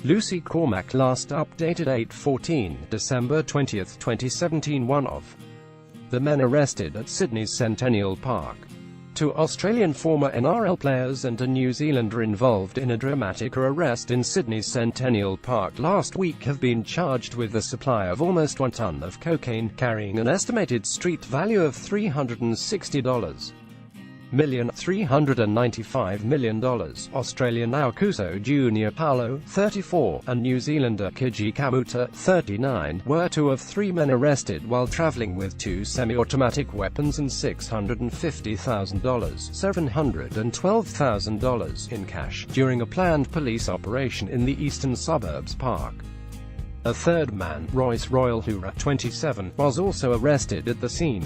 Lucy Cormack last updated 8:14 December 20, 2017. One of the men arrested at Sydney's Centennial Park. Two Australian former NRL players and a New Zealander involved in a dramatic arrest in Sydney's Centennial Park last week have been charged with the supply of almost 1 ton of cocaine, carrying an estimated street value of $360.395 million. Australian Aukuso Jr. Paulo, 34, and New Zealander Kiji Kamuta, 39, were two of 3 men arrested while travelling with 2 semi-automatic weapons and $650,000, $712,000 in cash, during a planned police operation in the eastern suburbs park. A third man, Royce Royal Hura, 27, was also arrested at the scene.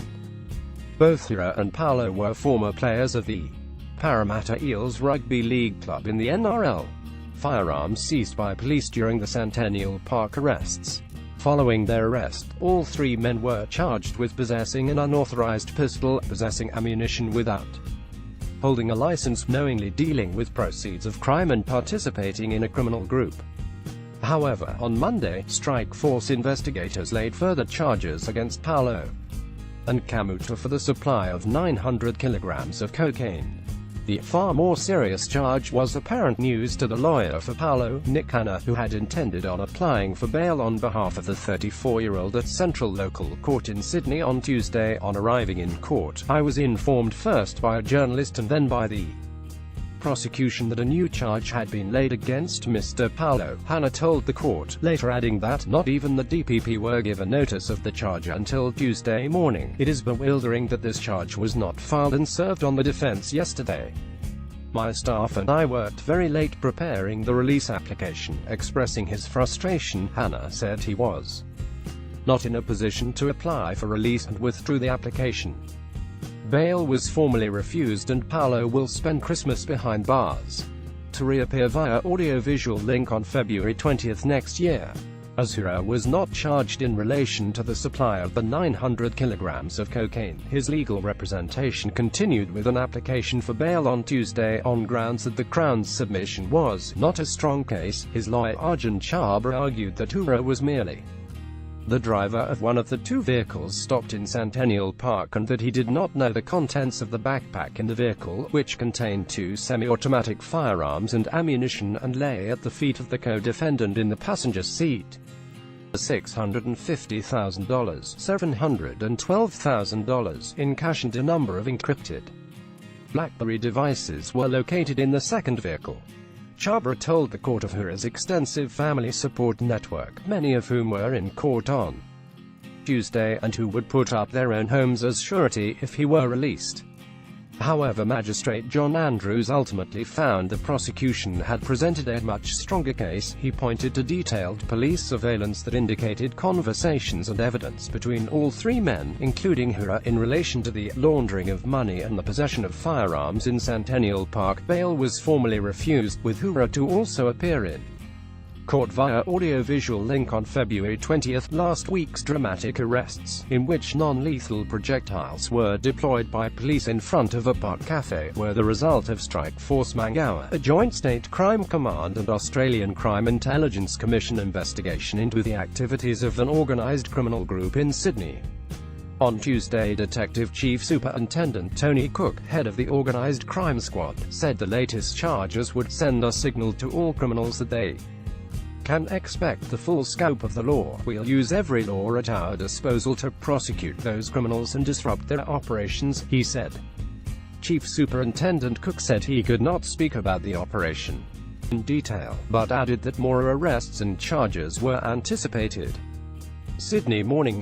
Both Hura and Paulo were former players of the Parramatta Eels Rugby League Club in the NRL. Firearms seized by police during the Centennial Park arrests. Following their arrest, all 3 men were charged with possessing an unauthorized pistol, possessing ammunition without holding a license, knowingly dealing with proceeds of crime, and participating in a criminal group. However, on Monday, Strike Force investigators laid further charges against Paulo and Kamuta for the supply of 900 kilograms of cocaine. The far more serious charge was apparent news to the lawyer for Paulo, Nick Hanna, who had intended on applying for bail on behalf of the 34-year-old at Central Local Court in Sydney on Tuesday. On arriving in court, I was informed first by a journalist and then by the prosecution that a new charge had been laid against Mr. Paulo, Hanna told the court, later adding that not even the DPP were given notice of the charge until Tuesday morning. It is bewildering that this charge was not filed and served on the defense yesterday. My staff and I worked very late preparing the release application. Expressing his frustration, Hanna said he was not in a position to apply for release and withdrew the application. Bail was formally refused and Paulo will spend Christmas behind bars, to reappear via audiovisual link on February 20 next year. Azura was not charged in relation to the supply of the 900 kilograms of cocaine. His legal representation continued with an application for bail on Tuesday, on grounds that the Crown's submission was not a strong case. His lawyer Arjun Chhabra argued that Hura was merely the driver of one of the 2 vehicles stopped in Centennial Park and that he did not know the contents of the backpack in the vehicle, which contained 2 semi-automatic firearms and ammunition, and lay at the feet of the co-defendant in the passenger seat. $650,000, $712,000 in cash and a number of encrypted BlackBerry devices were located in the second vehicle. Chhabra told the court of Hura's extensive family support network, many of whom were in court on Tuesday, and who would put up their own homes as surety if he were released. However, Magistrate John Andrews ultimately found the prosecution had presented a much stronger case. He pointed to detailed police surveillance that indicated conversations and evidence between all 3 men, including Hura, in relation to the laundering of money and the possession of firearms in Centennial Park. Bail was formally refused, with Hura to also appear in court via audiovisual link on February 20. Last week's dramatic arrests, in which non-lethal projectiles were deployed by police in front of a park cafe, were the result of Strike Force Mangawa, a joint State Crime Command and Australian Crime Intelligence Commission investigation into the activities of an organised criminal group in Sydney. On Tuesday, Detective Chief Superintendent Tony Cook, head of the Organised Crime Squad, said the latest charges would send a signal to all criminals that they can expect the full scope of the law. We'll use every law at our disposal to prosecute those criminals and disrupt their operations, he said. Chief Superintendent Cook said he could not speak about the operation in detail, but added that more arrests and charges were anticipated. Sydney Morning